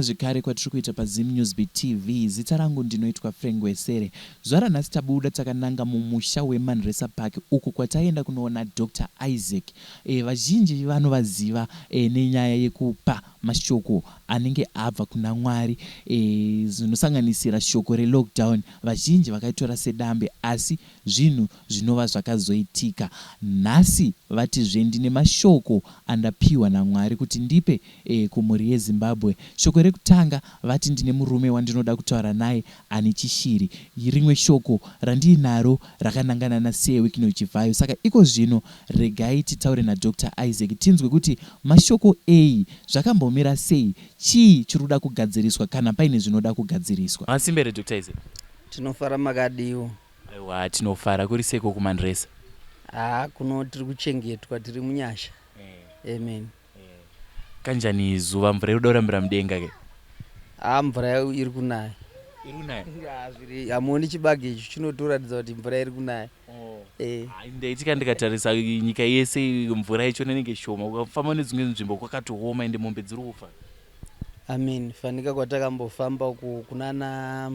Zvekare kwatiri kuita paZim Newsbeat TV. Zita rangu ndinoitwa Frank Wesere. Zvara nhasi tabuda takananga mumusha weManresa Park uku kwataenda kunoona Dr. Isaac. Vazhinji vanovaziva nenyaya yekupa mashoko anenge abva kuna Mwari, zvinosanganisira shoko relockdown. Vazhinji vakaitora sedambe, asi zvinhu zvinova zvakazoitika. Nhasi vatizve ndine mashoko andapiwa naMwari kuti ndipe kumhuri yeZimbabwe. Shoko rekutanga vati ndine murume wandinoda kutaura naye ane chishiri. Rimwe shoko randinaro rakanangana naSeya Wikino Chivhayo. Saka iko zvino regai titaure naDr. Isaac tinzwe kuti mashoko ei zvakambomira sei, chii chirikuda kugadziriswa kana paine zvinoda kugadziriswa. Masimbere Dr. Isaac. Tinofara makadiwo. Aiwa, tinofara kuri seko kuManresa. Kuno tiri kuchengetwa, tiri munyasha. Amen. Kanjani zuva, mvura iri kurambira mudenga ke? Mvura iri kunaya. Iri kunaya? Hamuoni chibage ichi chinotoratidza kuti mvura iri kunaya. Ndaitika ndikatarisa nyika yese mvura yacho inenge shoma, ukafamba nedzimwe nzvimbo kwakatooma ende mombe dziri kufa. Amen. Fanika kwatakambofamba kunana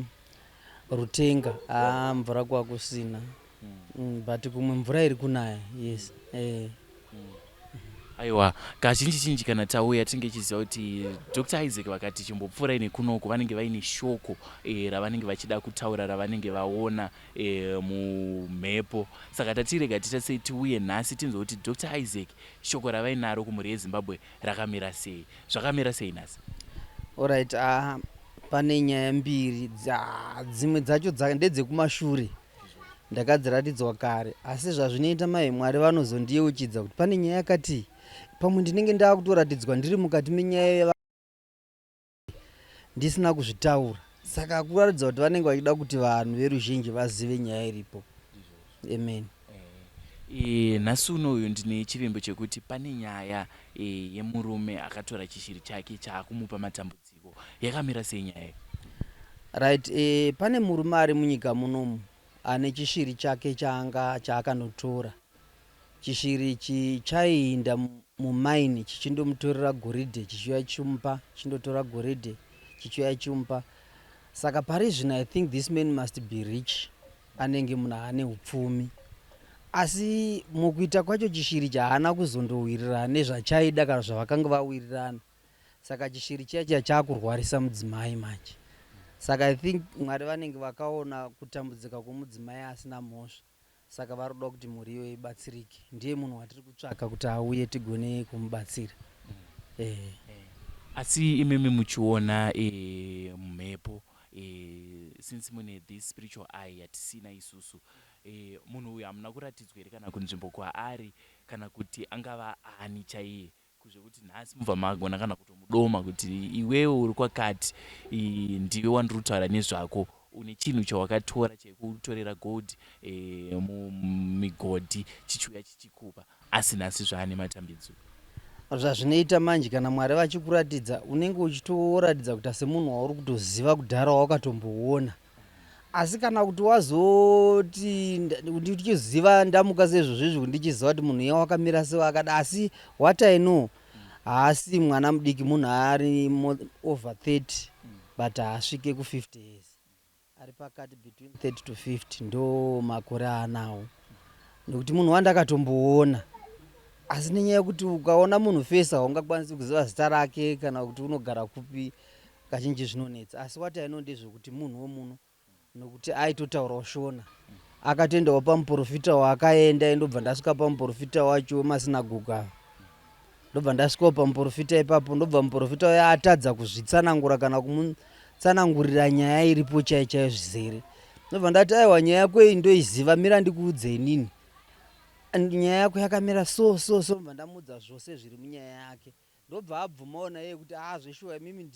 Rutenga, mvura kwakusina. But kumwe mvura iri kunaya. Yes. Aiwa, kazhinji kana tauya tinge chiziva kuti Dr. Isaac vakati chimbopfuurai nekunoku vanenge vaine shoko ravanenge vachida kutaura, ravanenge vaona mumhepo. Saka tatirega titasei tiuye nhasi tinzwe kuti Dr. Isaac shoko ravainaro kumhuri yeZimbabwe rakamira sei. Zvakamira sei nhasi? Alright, pane nyaya mbiri, dzimwe dzacho ndedzekumashure ndakadziratidzwa kare, asi zvazvinoita mai Mwari vanozondiyeuchidza kuti pane nyaya yakati pamwe ndinenge ndakutoratidzwa ndiri mukati menyaya ndisina kuzvitaura. Saka kuratidza kuti vanenge vachida kuti vanhu veruzhinji vazive nyaya iripo. Amen. Nhasi unoyu ndine chivimbo chekuti pane nyaya yemurume akatora chishiri chake chaakumupa matambudziko. Yakamira sei nyaya? Right, pane murume ari munyika munomu ane chishiri chake chaakanotora. Chishiri ichi chaienda mumaini chichindomutorera goridhe chichiuya chichimupa, chindotora goridhe chichiuya chichimupa. Saka pari zvino I think this man must be rich, anenge munhu ane upfumi. Asi mukuita kwacho chishiri chahaana kuzondowirirana nezvachaida kana zvavakanga vawirirana. Saka chishiri chiya chaakurwarisa mudzimai manje. Saka I think Mwari vanenge vakaona kutambudzika kwomudzimai asina mhosva. Saka varoda kuti mhuri iyo ibatsirike. Ndiye munhu watiri kutsvaka kuti auye tigone kumubatsira. Asi imimi muchiona mumhepo, since mune this spiritual eye yatisina isusu, munhu uyu hamuna kuratidzwa here kana kunzvimbo kwaari kana kuti angava ani chaiye, kuzvekuti nhasi mubva magona kana kutomudoma kuti iwewe uri kwakati, ndiwe wandiri kutaura nezvako, une chinhu chawakatora chekutorera gold mumigodhi chichiuya chichikupa, asi nhasi zvaane matambudziko. Zvazvinoita manje kana Mwari vachikuratidza unenge uchitoratidza kuti semunhu wauri kutoziva kudhara wakatomboona. Asi kana kuti wazoti ndichiziva ndamuka sezvozvizvi ndichiziva kuti munhu wakamira sewakada, asi what I know, haasi mwana mudiki, munhu ari over 30 but haasvike ku50 years. Ari pakati between 30 to 50 ndo makore anawo. Nekuti munhu wandakatomboona. Asi nenyaya yekuti ukaona munhu face haungakwanisi kuziva zita rake kana kuti unogara kupi, kazhinji zvinonetsa. Asi what I know ndezvekuti munhu womuno, nokuti aitotaurawo shona. Akatoendawo pamuprofita waakaenda, ndobva ndasvika pamuprofita wacho masinagoga. Ndobva ndasvikawo pamuprofita ipapo, ndobva muprofita wayo atadza kuzvitsanangura kana kumutsanangurira nyaya iripo chaiyo zvizere. Ndobva ndati aiwa nyaya yako iyi ndoiziva, mira ndikuudze inini. Nyaya yako yakamira so mbva ndamudza zvose zviri munyaya yake. Ndobva abvumawo naye kuti zveshuwa mimi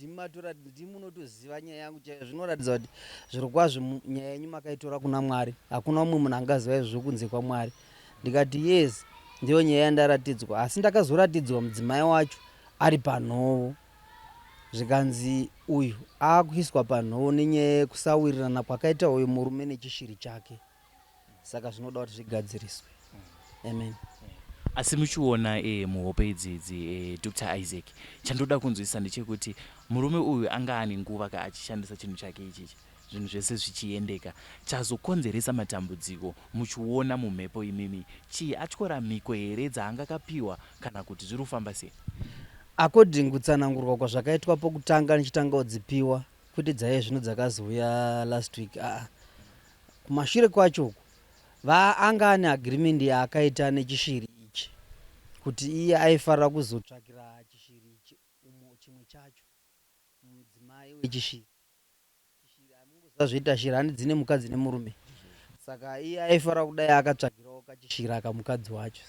ndimunotoziva nyaya yangu chaiyo. Zvinoratidza kuti zviro kwazvo nyaya yenyu makaitora kuna Mwari. Hakuna umwe munhu angaziva izvo kunze kwaMwari. Ndikati yes, ndiyo nyaya yandaratidzwa. Asi ndakazoratidzwa mudzimai wacho ari panhoo. Zvikanzi uyu akuiswa panhoo nenyaya yekusawirirana kwakaita uyu murume nechishiri chake. Saka zvinoda kuti zvigadziriswe. Amen. asi muchiona muhope idzidzi Dr. Isaac, chandoda kunzwisisa ndechekuti murume uyu anga ane nguva achishandisa chinhu chake ichichi, zvinhu zvese zvichiendeka, chazokonzeresa matambudziko muchiona mumhepo imimi chii? Atyora mhiko here dzaangakapiwa kana kuti zviri kufamba sei? According kutsanangurwa kwazvakaitwa pokutanga nichitanga kudzipiwa kuti dzaiye zvino dzakazouya last week, kumashure kwacho anga ane agreement yaakaita nechishiri ichi kuti iye aifarira kuzotsvakira chishiri ichi chimwe chacho mudzimai wechishiri. Amungoziva zvoita shiri handi dzine mukadzi nemurume, saka iye aifarira kudai akatsvagirawo kachishiri akamukadzi wacho.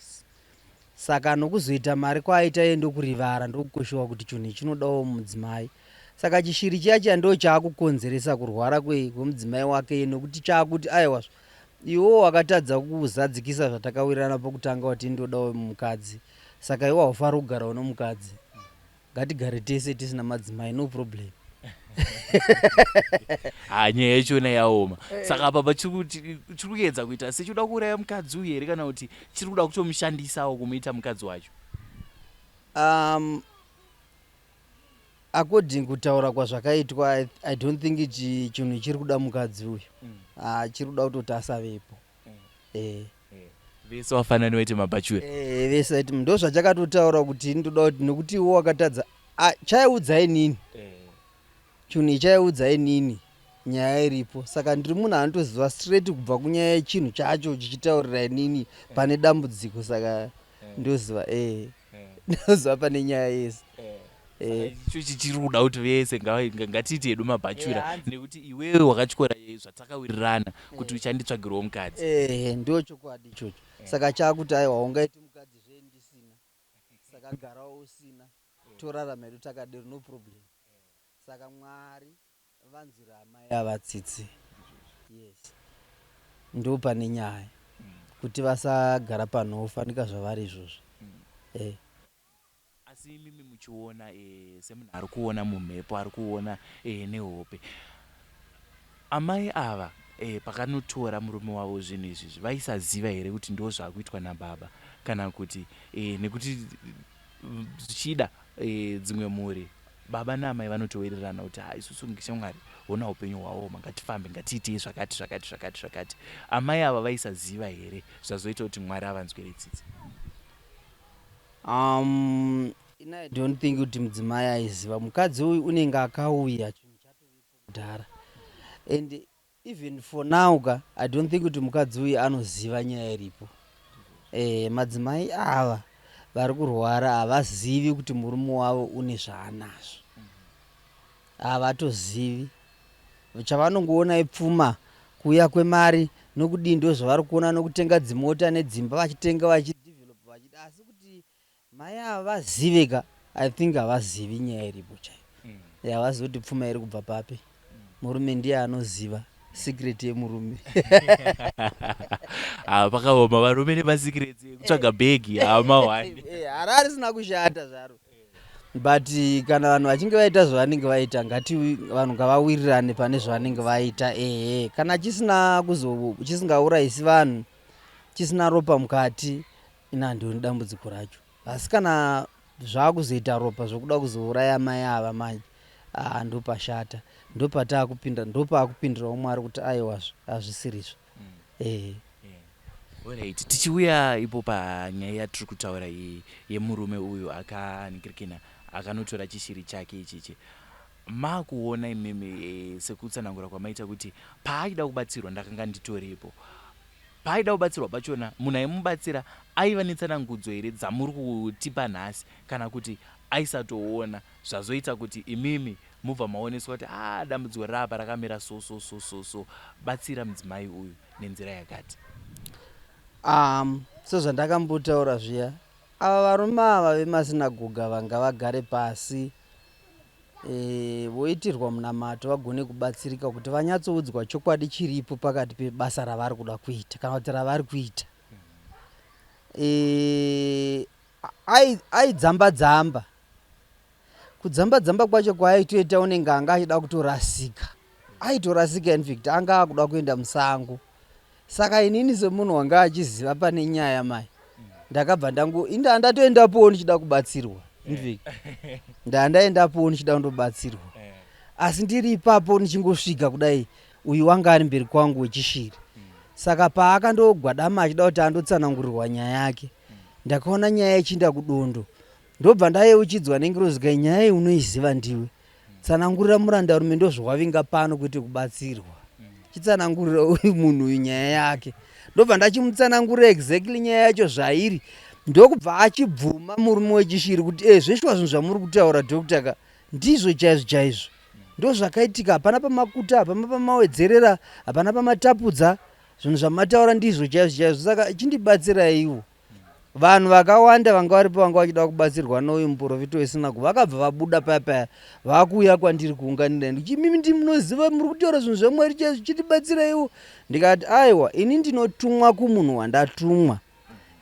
Saka nokuzoita mari kwaaita iye ndokurivara ndokukoshewa kuti chinhu chinodawo mudzimai. Saka chishiri chiya ndo chaakukonzeresa kurwara kwemudzimai wake, nokuti chaakuti aiwa iwo wakatadza kuzadzikisa zvatakawirirana pokutanga kuti ndodawo mukadzi, saka iwo haufaniri kugara nomukadzi, ngatigare tese tisina madzimai, no problem. Nyaya yachona yaoma. Saka apa chiri kuedza kuita sechida kuuraya mukadzi uyu here kana kuti chiri kuda kutomushandisawo kumuita mukadzi wacho? According kutaura kwazvakaitwa, I don't think chinhu chiri kuda mukadzi uyu. Chiri kuda kutoti asavepo. Vese wafanana waiti mabachwe. Vese ati ndo zvachakatotaura kuti ndoda kuti nokuti iwo wakatadza chaiudzai nini? Chinhu chaiudzai nini? Nyaya iripo. Saka ndiri munhu anotoziva straight kubva kunyaya yechinhu chacho chichitaurira nini pane dambudziko, saka ndoziva ndoziva pane nyaya yese. Icho chiri kuda kuti vese ngatiite hedu mabhachura, nekuti iwewe wakatyora zvatakawirirana kuti uchanditsvagirawo mukadzi. Ndo chokwadi ichocho. Saka chakuti aiwa ungaiti mukadzi ndisina, saka garawo usina, torarama hedu takadero, no problem. Saka Mwari vanzwira amai avatsitsi. Yes, ndo pane nyaya kuti vasagara panofanika zvavari izvozvo. Asi mimi muchiona semunhu ari kuona mumhepo, ari kuona nehope, amai ava pakanotora murume wavo zvinhu izvi vaisaziva here kuti ndo zvaakuitwa nababa, kana kuti nekuti zvichida dzimwe mhuri baba naamai vanotowirirana kuti isusu shamwari hona upenyu hwaoma, ngatifambe, ngatiitei zvakati. Amai ava vaisaziva here zvazoita kuti Mwari avanzwire tsitsi? I don't think kuti mudzimai aiziva. Mukadzi uyu unenge akauya chinhu chatovepo kudhara, and even for now I don't think kuti mukadzi uyu anoziva nyaya iripo. Madzimai ava vari kurwara havazivi kuti murume wavo une zvaanazvo, havatozivi. Chavanongoona ipfuma, kuuya kwemari nokudii, ndo zvavari kuona, nokutenga dzimota nedzimba vachitenga vachidevelopa vachida, asi kuti mai ava vaziveka, I think havazivi nyaya iripo chaiyo. Havazivi kuti pfuma iri kubva papi. Murume ndiye anoziva secret yemurume. Pakaoma varume nemasikireti ekutsvaga bhegi hamawani. Harari risina kushata zvaro, but kana vanhu vachinge vaita zvavanenge vaita, ngati vanhu ngavawirirane pane zvavanenge vaita. Kana chisingaurayisi vanhu, chisina ropa mukati, ina ndioni dambudziko racho. Asi kana zvaakuzoita ropa zvokuda kuzouraya mai ava manje, ndopashata, ndopaakupindirawo Mwari kuti aiwa hazvisirizvo. Alright, tichiuya ipo panyaya yatiri kutaura yemurume uyu akanikirikina akanotora chishiri chake ichichi, makuona imimi sekutsanangura kwamaita kuti paaida kubatsirwa, ndakanga nditorepo, paaida kubatsirwa pachona munhu aimubatsira aiva netsanangudzo here dzamuri kutipa nhasi, kana kuti aisatoona zvazoita kuti imimi mubva maoneswa kuti dambudziko rapa rakamira so, batsira mudzimai uyu nenzira yakati? Sezvandakambotaura zviya, ava varume ava vemasinagoga vanga vagare pasi, voitirwa munamato, vagone kubatsirika kuti vanyatsoudzwa chokwadi chiripo pakati pebasa ravari kuda kuita kana kuti ravari kuita. Aidzamba kudzamba kwacho kwaaitoita unenge anga achida kutorasika, aitorasika, in fact anga akuda kuenda musango. Saka inini semunhu wanga achiziva pane nyaya mai, ndakabva ndatoendapowo ndichida kubatsirwa ndiveki ndaendapowo ndichida kundobatsirwa asi ndiri ipapo ndichingosvika kudai uyu wanga ari mberi kwangu wechishiri saka paakandogwadama achida kuti andotsanangurirwa nyaya yake ndakaona nyaya ichinda kudondo ndobva ndayeuchidzwa nengirozikai nyaya iyi unoiziva ndiwe tsanangurira murandarume ndozvawavinga pano kwete kubatsirwa chitsanangurira uyu munhu uyu nyaya yake ndobva ndachimutsanangurira exactly nyaya yacho zvairi ndokubva achibvuma murume wechishiri kuti zveshuwa zvinhu zvamuri kutaura dhokutaka ndizvo chaizvo chaizvo ndozvakaitika hapana pamakuta hapana pamawedzerera hapana pamatapudza zvinhu zvamataura ndizvo chaizvo chaizvo saka chindibatsirai iwo vanhu vakawanda vanga varipo vanga vachida kubatsirwa nouyu muprofita wesinago vakabva vabuda paya vakuuya kwandiri kuunganira mimi ndimunoziva muri kutaura zvinhu zvamwari chaizvo chitibatsiraiwo ndikati aiwa ini ndinotumwa kumunhu wandatumwa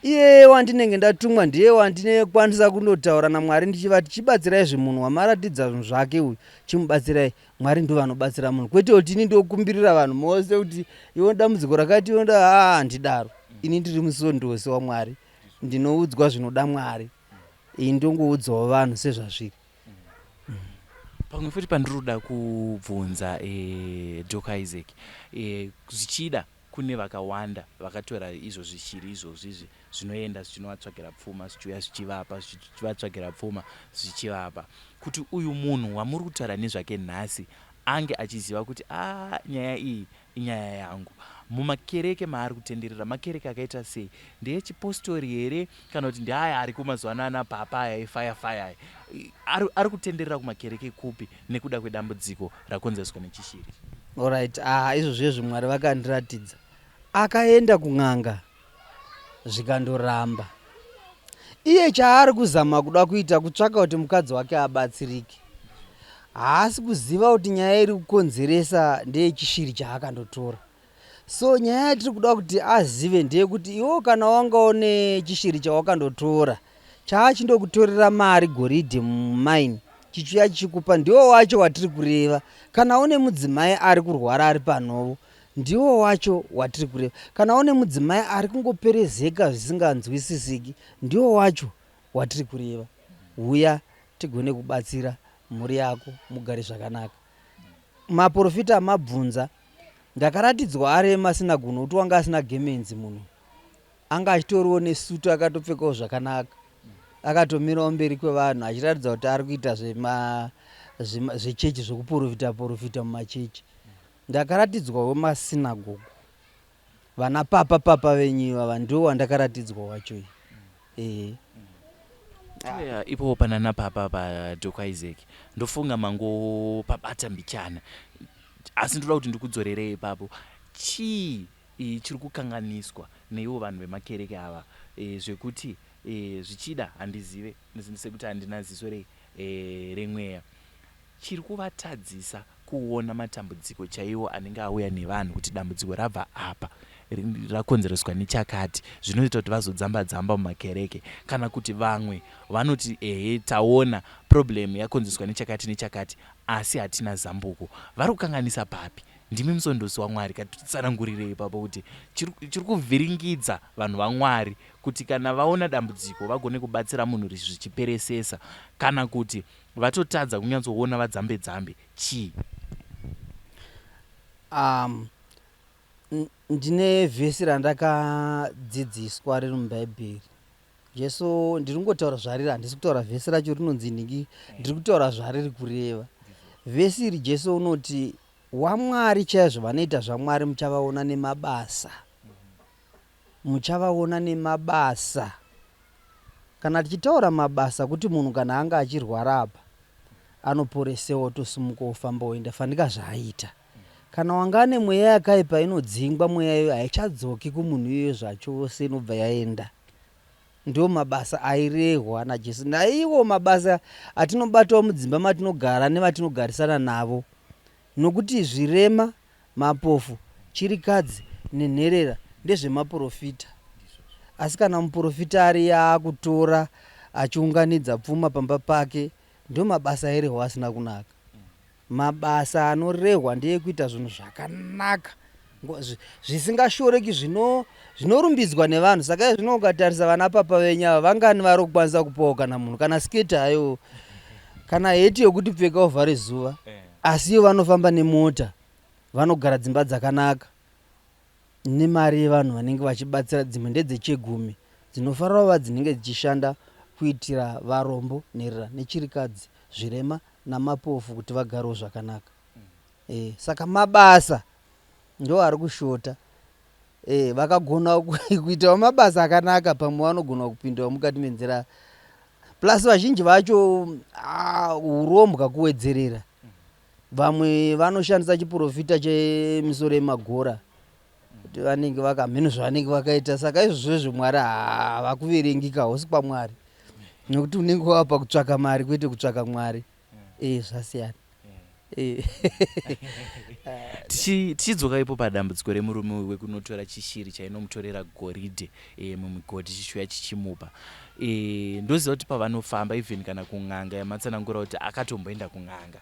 iyeye wandinenge ndatumwa ndiye wandinekwanisa kundotaura namwari ndichivati chibatsirai zvemunhu wamaratidza zvinhu zvake uyu chimubatsirai mwari ndo vanobatsira munhu kwete kuti ini ndokumbirira vanhu mose kuti iwo dambudziko rakati ionda handidaro ini ndiri musondosi wamwari ndinoudzwa zvinoda mwari iyi ndongoudzawo vanhu sezvazviri pamwe futi pandiroda kubvunza Dr. Isaac zvichida kune vakawanda vakatora izvo zvichiri izvozvizvi zvinoenda zvichinovatsvagira pfuma zvichiuya zvichivapa zvichivatsvagira pfuma zvichivapa kuti uyu munhu wamuri kutaura nezvake nhasi ange achiziva kuti nyaya iyi inyaya yangu mumakereke maari kutenderera makereke akaita sei ndeechipostori here kana kuti ndeaya ari kumazuva anana papa aya efayafaya ari kutenderera kumakereke kupi nekuda kwedambudziko rakonzeswa nechishiri? Alright, izvozvo Mwari vakandiratidza akaenda kun'anga zvikandoramba iye chaari kuzama kuda kuita kutsvaka kuti mukadzi wake abatsirike haasi kuziva kuti nyaya iri kukonzeresa ndeyechishiri chaakandotora. So nyaya yatiri kuda kuti azive ndeyekuti iwo kana wangaone chishiri chawakandotora chaachindokutorera mari goridhe mumaini chichuya chichikupa ndiwo wacho watiri kureva. Kana une mudzimai ari kurwara ari panovo ndiwo wacho watiri kureva. Kana une mudzimai ari kungoperezeka zvisinganzwisisiki ndiwo wacho watiri kureva. Uya tigone kubatsira mhuri yako mugare zvakanaka. Maprofita amabvunza ndakaratidzwa arema asina guno kuti wanga asina gemenzi munhu anga achitoriwo nesutu akatopfekawo zvakanaka akatomirawo mberi kwevanhu achiratidza kuti ari kuita zvechechi zvokuprofita mumachechi. Ndakaratidzwawo masinagogo vana papa venyu ava ndiwo wandakaratidzwa wacho ipo panana papa paDr. Isaac ndofunga mango pabata mbichana asi ndoda kuti ndikudzorere ipapo chii chiri kukanganiswa neivo vanhu vemakereke ava zvekuti zvichida handizive sekuti handina ziso remweya chiri kuvatadzisa kuona matambudziko chaiwo anenge auya nevanhu kuti dambudziko rabva apa rakonzereswa nechakati zvinoita kuti vazodzamba-dzamba mumakereke kana kuti vamwe vanoti taona problem yakonzereswa nechakati asi hatina zambuko. Vari kukanganisa papi? Ndimi musondosi waMwari katitsanangurire ipapo kuti chiri kuvhiringidza vanhu vaMwari kuti kana vaona dambudziko vagone kubatsira munhu zvichiperesesa kana kuti vatotadza kunyatsoona vadzambe-dzambe chii? Ndine vhesi randakadzidziswa riri mubhaibheri. Jesu ndiri kungotaura zvariri, handisi kutaura vhesi racho rinonzi ndingi, ndiri kutaura zvariri kureva. Vhesi iri Jesu unoti waMwari chaizvo vanoita zvaMwari muchavaona nemabasa. Muchavaona nemabasa. Kana tichitaura mabasa kuti munhu kana anga achirwara apa anoporesewo tosumuka ofamba oenda fanika zvaaita. Kana wanga ne mweya yakaipa inodzingwa mweya iyoyo haichadzoki kumunhu iyoyo zvachose inobva yaenda. Ndio mabasa airehwa naJesu. Naiwo mabasa atinobatawo mudzimba matinogara nevatinogarisana navo. Nokuti zvirema, mapofu, chirikadzi nenherera ndezvemaprofita. Asi kana muprofita ari yakutora achiunganidza pfuma pamba pake ndio mabasa airehwa asina kunaka. Mabasa anorehwa ndeyekuita zvinhu zvakanaka zvisingashoreki zvinorumbidzwa nevanhu. Saka zvino ukatarisa vana papa venyava vangani vari kukwanisa kupawo kana munhu kana skate hayo kana heti yokuti pfeka ovhare zuva, asi vanofamba nemota, vanogara dzimba dzakanaka nemari yevanhu vanenge vachibatsira. Dzimwe ndedzechegumi dzinofanira kuva dzinenge dzichishanda kuitira varombo, nherera nechirikadzi, zvirema namapofu kuti vagarewo zvakanaka. Saka mabasa ndo ari kushota. Vakagona kuitawo mabasa akanaka, pamwe vanogona kupindawo mukati menzira. Plus vazhinji vacho urombwa kuwedzerera. Vamwe vanoshandisa chiprofita chemisoro yemagora kuti vanenge vakamhenu zvavanenge vakaita. Saka izvozvo Mwari havakuverengika hosi kwaMwari, nokuti unenge wapa kutsvaka mari kwete kutsvaka Mwari. Zvasiyana. tichidzoka ipo padambudziko remurume wekunotora chishiri chainomutorera goridhe mumigodhi chishuya chichimupa. Ndoziva kuti pavanofamba even kana kung'anga yamatsanangura kuti akatomboenda kung'anga,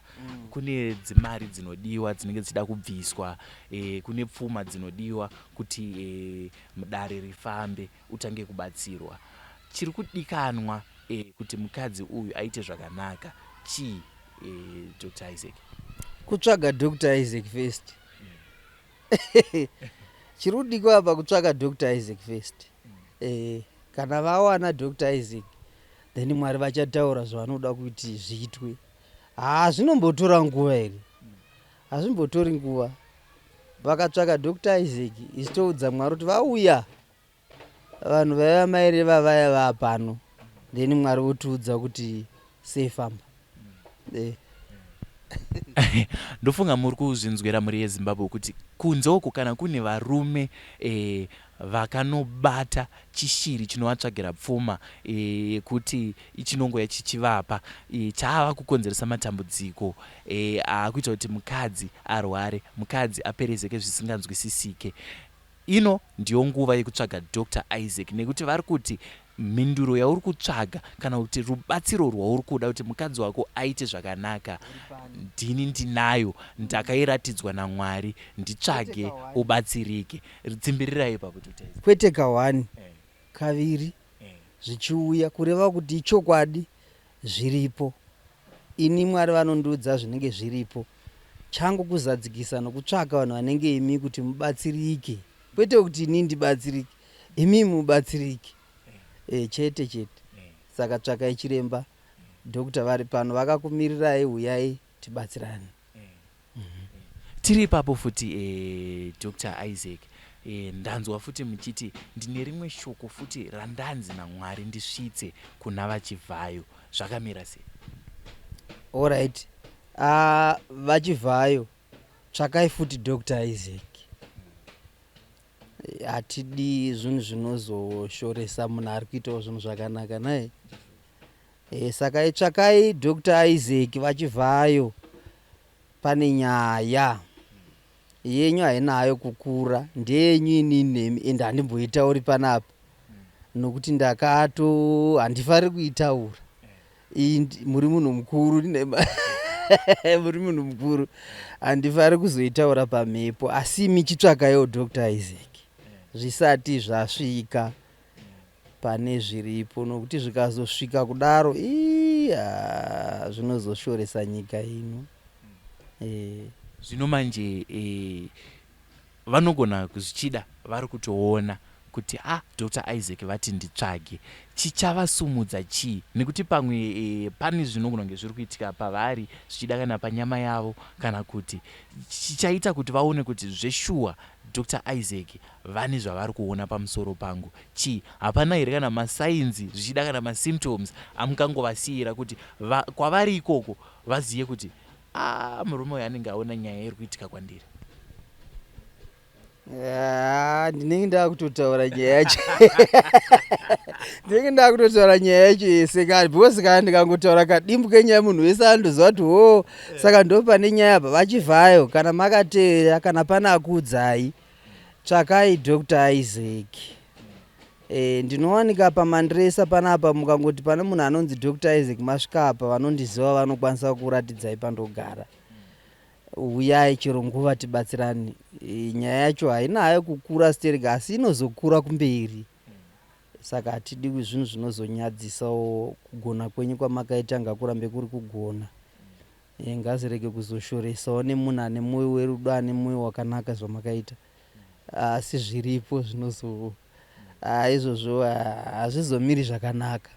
kune dzimari dzinodiwa dzinenge dzichida kubviswa, kune pfuma dzinodiwa kuti dare rifambe utange kubatsirwa. Chiri kudikanwa kuti mukadzi uyu aite zvakanaka chii, Dr. Isaac? Kutsvaga Dr. Isaac first. Chiri kudikanwa apa kutsvaga Dr. Isaac first. Kana vawana Dr. Isaac, then Mwari vachataura zvavanoda kuti zviitwe. Zvinombotora nguva here? Hazvimbotori nguva. Vakatsvaga Dr. Isaac, ichitoudza Mwari kuti vauya vanhu vaiva mairi vavaya vapano, then Mwari votiudza kuti seifamba. Ndofunga muri kuzvinzwira muri yeZimbabwe kuti kunze uku kana kune varume vakanobata chishiri chinovatsvagira pfuma kuti chinongoya chichivapa, chava kukonzeresa matambudziko akuita kuti mukadzi arware, mukadzi aperezeke zvisinganzwisisike. Ino ndiyo nguva yekutsvaga Dr. Isaac, nekuti vari kuti mhinduro yauri kutsvaga kana kuti rubatsiro rwauri kuda kuti mukadzi wako aite zvakanaka, ndini ndinayo, ndakairatidzwa naMwari, nditsvage ubatsirike. Tsimbirirai ipapo Dr. Isaac. Kwete ka1 kaviri zvichiuya kureva kuti ichokwadi zviripo. Ini Mwari vanondiudza zvinenge zviripo. Changu kuzadzikisa nokutsvaka vanhu vanenge imi kuti mubatsirike, kwete kuti ini ndibatsirike, imi mubatsirike. Chete. Saka tsvakai chiremba, Dr. vari pano vakakumirirai, uyai tibatsirane. Tiri ipapo futi Dr. Isaac, ndanzwa futi muchiti ndine rimwe shoko futi randanzi naMwari ndisvitse kuna vachivhayo. Zvakamira sei? Alright. Vachivhayo, tsvakai futi Dr. Isaac. Hatidi zvinhu zvinozoshoresa munhu ari kuitawo zvinhu zvakanaka naye. Saka tsvakai Dr. Isaac vachivhayo. Pane nyaya yenyu hainayo kukura, ndeyenyu inini ende handimboitauri panapa, nokuti handifari kuitaura. Muri munhu mukuru, muri munhu mukuru, handifari kuzoitaura pamhepo, asi michitsvakayo Dr. Isaac zvisati zvasvika pane zviripo, nokuti zvikazosvika kudaro zvinozoshoresa nyika ino. Zvino manje vanogona kuzvichida vari kutoona kuti Dr. Isaac vati nditsvage, chichavasumudza chii? Nekuti pamwe pane zvinogona kunge zviri kuitika pavari zvichida kana panyama yavo, kana kuti chichaita kuti vaone kuti zveshuwa Dr. Isaac vane zvavari kuona pamusoro pangu chii? Hapana here kana masainzi zvichida kana masymptoms amungangovasiyira kuti kwavari ikoko vazive kuti murume uyu anenge aona nyaya iri kuitika kwandiri? Ndinenge ndakutotaura nyaya yacho. Ndinenge ndakutotaura nyaya yacho yese kare, because kana ndikangotaura kadimbu kenyaya yemunhu wese andoziva kuti saka ndo pane nyaya apa. Vachivhayo, kana makateera, kana pane akuudzai, tsvakai Dr. Isaac. Ndinowanika pamandiresa panapa, mukangoti pane munhu anonzi Dr. Isaac masvika apa, vanondiziva vanokwanisa kuratidzai pandogara. uyai chero nguva tibatsirane. Nyaya yacho haina hayo kukura stereka asi inozokura kumberi. Saka hatidi zvinhu zvinozonyadzisawo kugona kwenyu kwamakaita ngakurambe kuri kugona. Ngazirege kuzoshoresawo nemunhu ane mwoyo werudo ane mwoyo wakanaka zvamakaita. Asi zviripo zvinozo izvozvo hazvizomiri zvakanaka.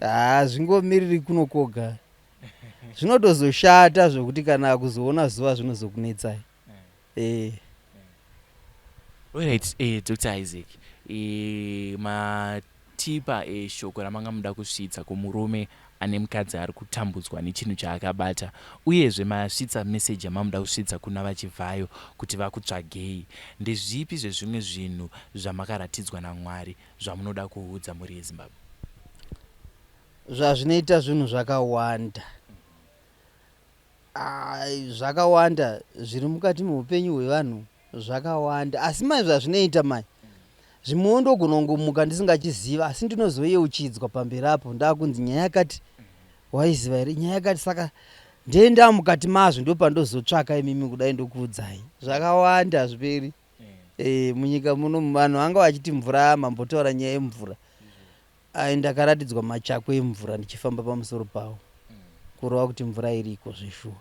Hazvingomiriri kuno koga. Zvinotozoshata zvokuti kana kuzoona zuva zvinozokunetsai. Alright, Dr. Isaac, matipa shoko ramanga muda kusvitsa kumurume ane mukadzi ari kutambudzwa nechinhu chaakabata, uyezve masvitsa meseji yamamuda kusvitsa kuna vachivhayo kuti vakutsvagei. Ndezvipi zvezvimwe zvinhu zvamakaratidzwa naMwari zvamunoda kuudza muri yeZimbabwe? Zvazvinoita zvinhu zvakawanda. Zvakawanda zviri mukati muupenyu hwevanhu, zvakawanda. Asi mai zvazvinoita mai, zvimwe ndogona kungomuka ndisingachiziva, asi ndinozoyeuchidzwa pamberi apo ndakunzi nyaya yakati waiziva here, nyaya yakati. Saka ndenda mukati mazvo ndopandozotsvaka imimi kudai ndokuudzai. Zvakawanda zviperi. Munyika muno vanhu vanga vachiti mvura, mambotaura nyaya yemvura. Ndakaratidzwa machako emvura ndichifamba pamusoro pawo, kureva kuti mvura iriko zveshuwa.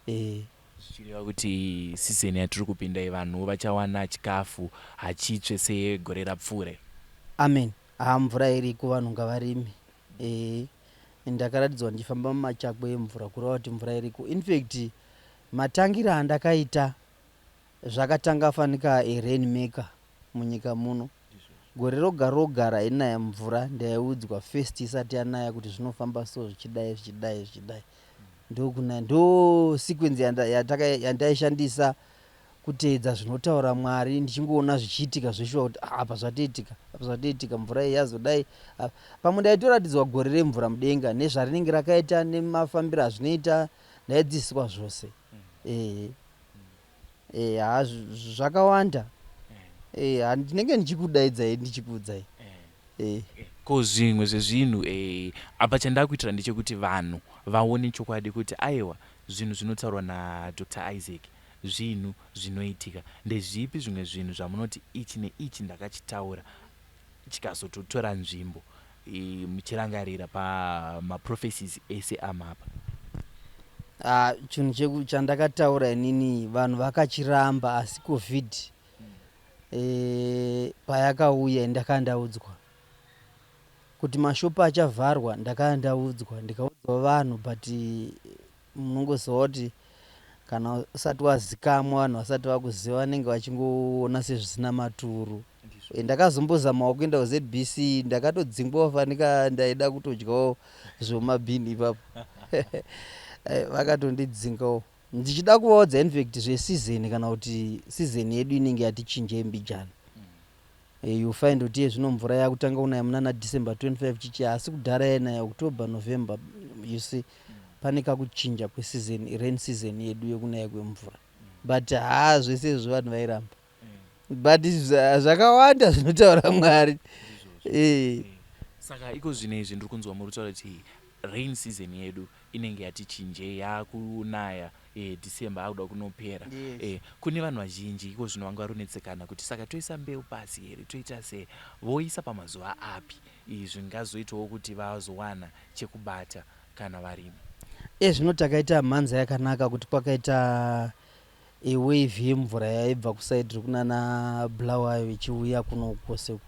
Zvichireva kuti sizeni yatiri kupinda vanhu vachawana chikafu hachitsve segore rapfuure. Amen. Mvura iriko, vanhu ngavarime. Ndakaratidzwa ndichifamba mumachako emvura, kureva kuti mvura iriko. In fact, matangira andakaita zvakatanga fanika rainmaker munyika muno. Gore roga roga rainaya mvura ndaiudzwa first isati yanaya kuti zvinofamba so zvichidai zvichidai zvichidai. Ndo sequence yandaishandisa kuteedza zvinotaura Mwari, ndichingoona zvichiitika zveshuwa kuti apa zvatoitika mvura iyi yazodai. Pamwe ndaitoratidzwa gore remvura mudenga nezvarinenge rakaita nemafambiro azvinoita, ndaidzidziswa zvose. Zvakawanda. Ndinenge ndichikudaidzai ndichikuudzai. Ko zvimwe zvezvinhu apa chandaa kuitira ndechekuti vanhu vaone chokwadi kuti aiwa zvinhu zvinotaurwa naDr. Isaac zvinhu zvinoitika. Ndezvipi zvimwe zvinhu zvamunoti ichi neichi ndakachitaura chikazototora nzvimbo muchirangarira pamaprophecies ese amapa? Chinhu chandakataura inini vanhu vakachiramba, asi COVID payakauya ndakandaudzwa kuti mashopu achavharwa. Ndakandaudzwa ndikaudzwa vanhu, but munongoziva kuti kana usati wazikamwa vanhu vasati vakuziva vanenge vachingoona sezvisina maturu. Ndakazombozamawo kuenda kuZBC, ndakatodzingwa fanika ndaida kutodyawo zvomabhini ipapo. Vakatondidzingawo. Ndichida kuvaudza infact zvesizeni, kana kuti sizeni yedu inenge yatichinjei Mbijana. You find kuti zvino mvura yakutanga kunaya muna December 25 chichi, asi kudhara yanaya October November. You see, pane kakuchinja kwesizeni, rain season yedu yekunaya kwemvura. But zvese izvo vanhu vairamba. But zvakawanda zvinotaura Mwari. Saka iko zvinezvi ndiri kunzwa muri kutaura kuti rain season yedu inenge yatichinjei, yakunaya December akuda kunopera. Kune vanhu vazhinji iko zvino vanga varonetsekana kuti saka toisa mbeu pasi here, toita sei, voisa pamazuva api zvingazoitawo kuti vazowana chekubata kana varima. Zvino takaita mhanza yakanaka kuti kwakaita wave yemvura yaibva kusaidi kunana Bulawayo ichiuya kuno kwose.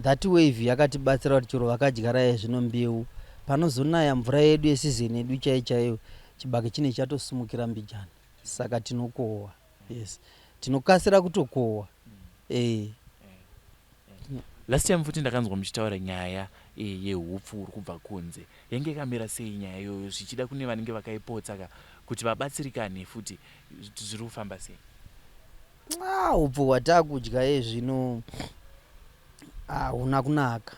That wave yakatibatsira kuti chero vakadyara zvino mbeu, panozonaya mvura yedu yesizeni yedu chaiyo, chibage chine chatosumukira Mbijana. Saka tinokohwa. Yes, tinokasira kutokohwa. Last time futi ndakanzwa muchitaura nyaya yehupfu uri kubva kunze. Yange yakamira sei nyaya iyoyo, zvichida kune vanenge vakaipotsa kuti vabatsirikane futi zviri kufamba sei? Hupfu hwatakudya zvino huna kunaka.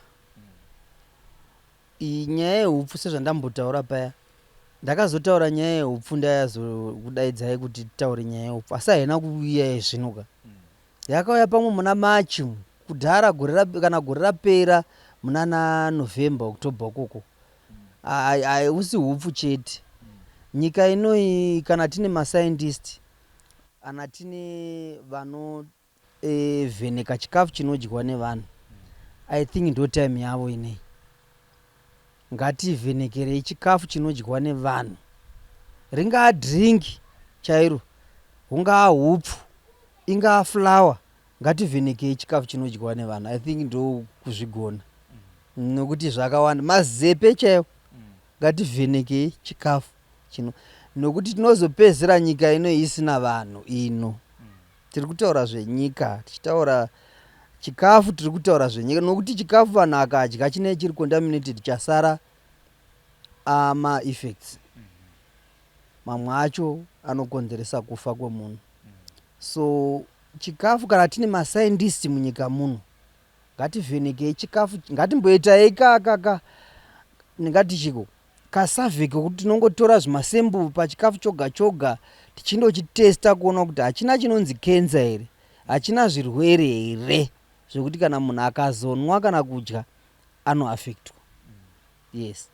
Nyaya yehupfu sezvandambotaura paya, ndakazotaura nyaya yehupfu ndayazokudaidzai kuti titaure nyaya yehupfu, asi haina kuuya zvinoka. Yakauya pamwe muna Machi kudhara kana gore rapera muna November October koko. Hausi hupfu chete. nyika inoi kana tine mascientist kana tine vanovheneka chikafu chinodyiwa nevanhu, I think ndo time yavo inei. Ngativhenekerei chikafu chinodyiwa nevanhu, ringaa drink chairo, hungaa hupfu, ingaa flower, ngativhenekei chikafu chinodyiwa nevanhu. I think ndo kuzvigona nokuti zvakawanda mazepe chaiwo. Ngativhenekei chikafu chino, nokuti tinozopedzera nyika ino isina vanhu ino. Tiri kutaura zvenyika, tichitaura chikafu, tiri kutaura zvenyika, nokuti chikafu vanhu akadya chine chiri contaminated chasara ma-effects. Mamwe acho anokonzeresa kufa kwemunhu. So chikafu, kana tine mascientist munyika muno, ngativhenekei chikafu, ngatimboitai ngati chiko kasurvey kokuti tinongotora zvimasembu pachikafu choga choga tichindochitesta kuona kuti hachina chinonzi kenza here, hachina zvirwere here, zvekuti kana munhu akazonwa kana kudya anoafektwa. Yes.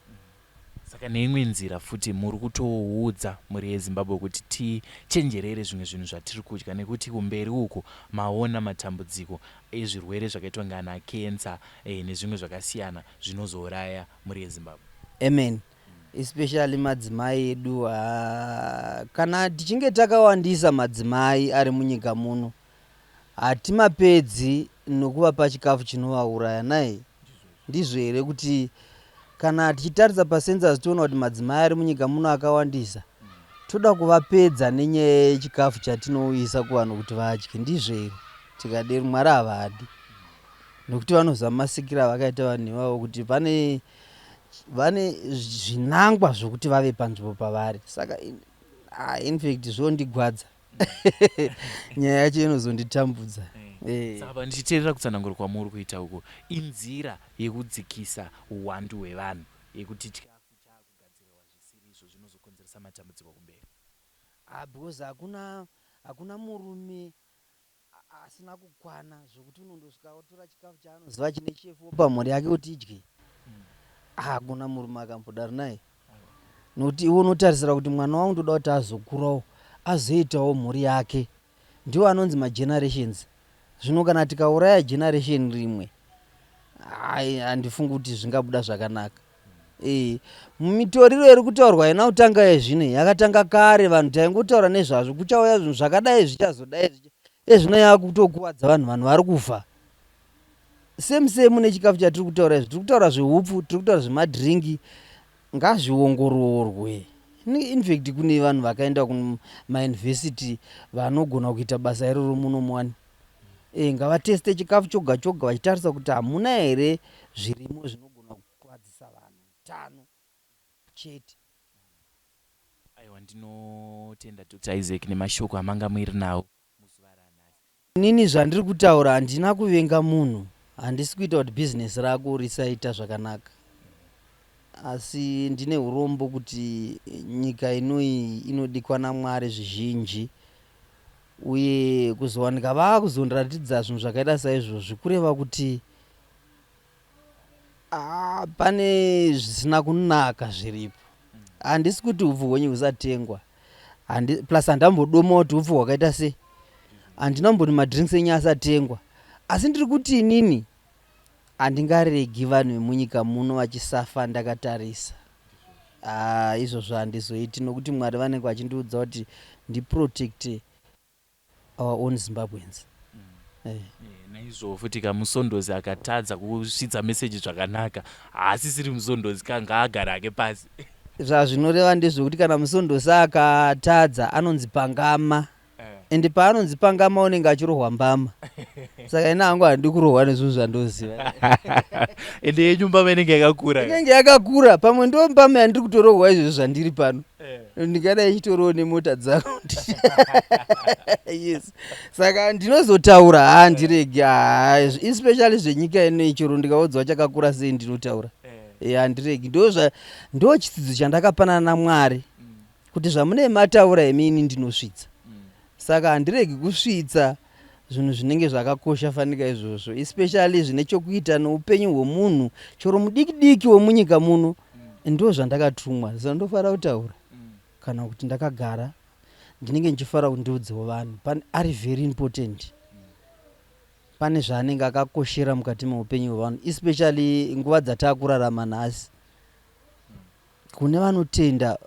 Saka neimwe nzira futi muri kutoudza muri yeZimbabwe kuti tichenjerere zvimwe zvinhu zvatiri kudya, nekuti kumberi uko maona matambudziko ezvirwere zvakaitwa ngana kenza nezvimwe zvakasiyana zvinozouraya muri yeZimbabwe. Amen. Especially madzimai edu, kana tichinge takawandisa madzimai ari munyika muno, hatimapedzi nokuvapa chikafu chinovauraya nai. Ndizvo here kuti kana tichitarisa pacensus toona kuti madzimai ari munyika muno akawandisa, toda kuvapedza nenyaya yechikafu chatinouyisa kuvanhu kuti vadye. Ndizvo here, tikadero Mwari havadi, nokuti vanozamasikira vakaita vanhu ivavo kuti vane zvinangwa zvokuti vave panzvimbo pavari. Saka in fact zvondigwadza nyaya yacho inozonditambudza. Saka ndichiteerera kutsanangura kwamuri kuita uko, inzira yekudzikisa uwandu hwevanhu, yekuti chikafu chakugadzirwa zvisiri izvo zvinozokonzeresa matambudziko kumberi. Because hakuna murume asina kukwana zvokuti unondosvika otora chikafu chaanoziva chine chefu pamhuri yake kuti idye. Hakuna murume akambodaro naye, nokuti iwe unotarisira kuti mwana wangu ndoda kuti azokurawo azoitawo mhuri yake. Ndiwo anonzi magenerations. Zvino kana tikauraya generation rimwe, handifungi kuti zvingabuda zvakanaka. Mitoriro iri kutaurwa ina kutanga yezvino yakatanga kare, vanhu taingotaura nezvazvo, kuchauya zvinhu zvakadai zvichazodai, ezvino yakutokuwadza vanhu vari kufa. Same nechikafu chatiri kutaura izvi, tiri kutaura zvehupfu, tiri kutaura zvemadhiringi, ngazviongororwe. In fact kune vanhu vakaenda kumayunivhesiti vanogona kuita basa iroro muno muwani. Ngavateste chikafu choga choga vachitarisa kuti hamuna here zvirimo zvinogona kukwadzisa vanhu utano chete. Aiwa, ndinotenda Dr. Isaac nemashoko amanga muiri nawo muzuva ranhasi. Inini zvandiri kutaura handina kuvenga munhu, handisi kuita kuti bhizinesi rako risaita zvakanaka, asi ndine urombo kuti nyika inoi inodikwa naMwari zvizhinji, uye kuzowanika vaakuzondiratidza zvinhu zvakaita saizvozvi kureva kuti pane zvisina kunaka zviripo. Handisi kuti upfu hwenyu husatengwa, plus handambodomawo kuti upfu hwakaita sei, handinamboti madrinks enyu asatengwa, asi ndiri kuti inini handingaregi vanhu vemunyika muno vachisafa ndakatarisa. Izvozvo handizoiti, nokuti Mwari vanenge vachindiudza kuti ndiprotecte our own Zimbabweans. Naizvo futi kamusondozi akatadza kusvitsa meseji zvakanaka, haasisiri musondozi, kanga agara hake pasi. Zvazvinoreva ndezvokuti kana musondozi akatadza anonzi pangama, ende paanonzi pangama unenge achirohwa mbama. Saka ina hangu handi kurohwa nezvinhu zvandoziva. Ende yenyu mbama inenge yakakura. Inenge yakakura, pamwe ndo mbama yandiri kutorohwa izvozvo zvandiri pano. Ndingadai ichitorowo nemota dzangu. Yes. Saka ndinozotaura handiregi, especially zvenyika ino ichoro ndikaudzwa chakakura sei ndinotaura. Handiregi, ndo chidzidzo chandakapanana naMwari kuti zvamune mataura emini ndinosvitsa. Saka handiregi kusvitsa zvinhu zvinenge zvakakosha fanika izvozvo, especially zvine chokuita noupenyu hwemunhu, choro mudiki diki wemunyika muno, ndo zvandakatumwa, saka ndofanira kutaura. kana kuti ndakagara ndinenge ndichifara kundiudzawo vanhu ari very important. Pane zvaanenge akakoshera mukati meupenyu hwevanhu, especially nguva dzataakurarama nhasi. Kune vanotenda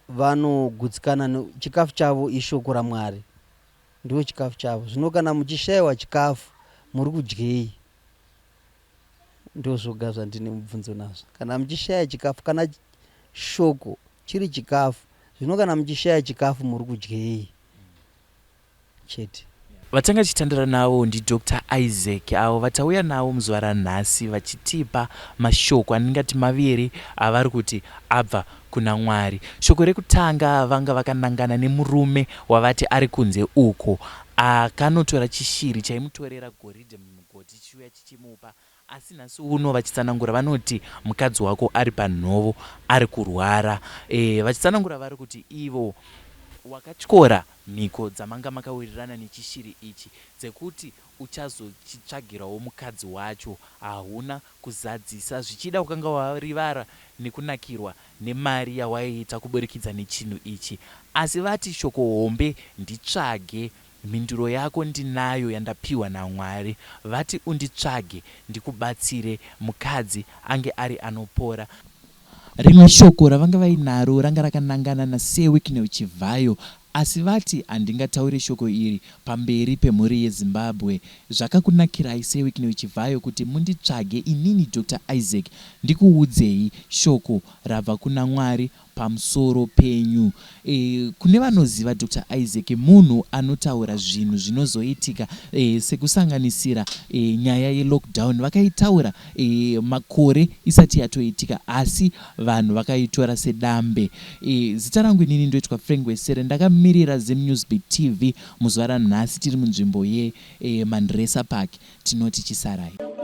vanogutsikana chikafu chavo ishoko raMwari, ndiwo chikafu chavo. Zvino kana muchishayiwa chikafu muri kudyei? Ndo zvoga zvandine mubvunzo nazvo. Kana muchishaya chikafu, kana shoko chiri chikafu, zvino kana muchishaya chikafu muri kudyei? Chete. Vatanga chitandara navo ndi Dr. Isaac avo vatauya navo muzuva ranhasi vachitipa mashoko aningati maviri avari kuti abva kuna Mwari. Shoko rekutanga vanga vakanangana nemurume wavati ari kunze uko akanotora chishiri chaimutorera goridhe mumugoti chiuya chichimupa, asi nhasi uno vachitsanangura vanoti mukadzi wako ari panhovo ari kurwara. Vachitsanangura vari kuti ivo wakatyora mhiko dzamanga makawirirana nechishiri ichi dzekuti uchazochitsvagirawo mukadzi wacho, hauna kuzadzisa, zvichida kukanga warivara nekunakirwa nemari yawaiita kuburikidza nechinhu ichi. Asi vati shoko hombe nditsvage, mhinduro yako ndinayo yandapiwa naMwari. Vati unditsvage ndikubatsire mukadzi ange ari anopora. Rimwe shoko ravanga vainaro ranga rakanangana naSewick Neuchivhayo, asi vati handingataure shoko iri pamberi pemhuri yeZimbabwe. Zvakakunakirai Sewick Neuchivhayo kuti munditsvage inini Dr. Isaac ndikuudzei shoko rabva kuna Mwari pamusoro penyu. Kune vanoziva Dr. Isaac munhu anotaura zvinhu zvinozoitika, sekusanganisira nyaya yelockdown vakaitaura makore isati yatoitika, asi vanhu vakaitora sedambe. Zita rangu inini ndoitwa Frank Wesere, ndakamirira ZimNewsBeat TV muzuva ranhasi tiri munzvimbo yeManresa Park, tinoti chisarai.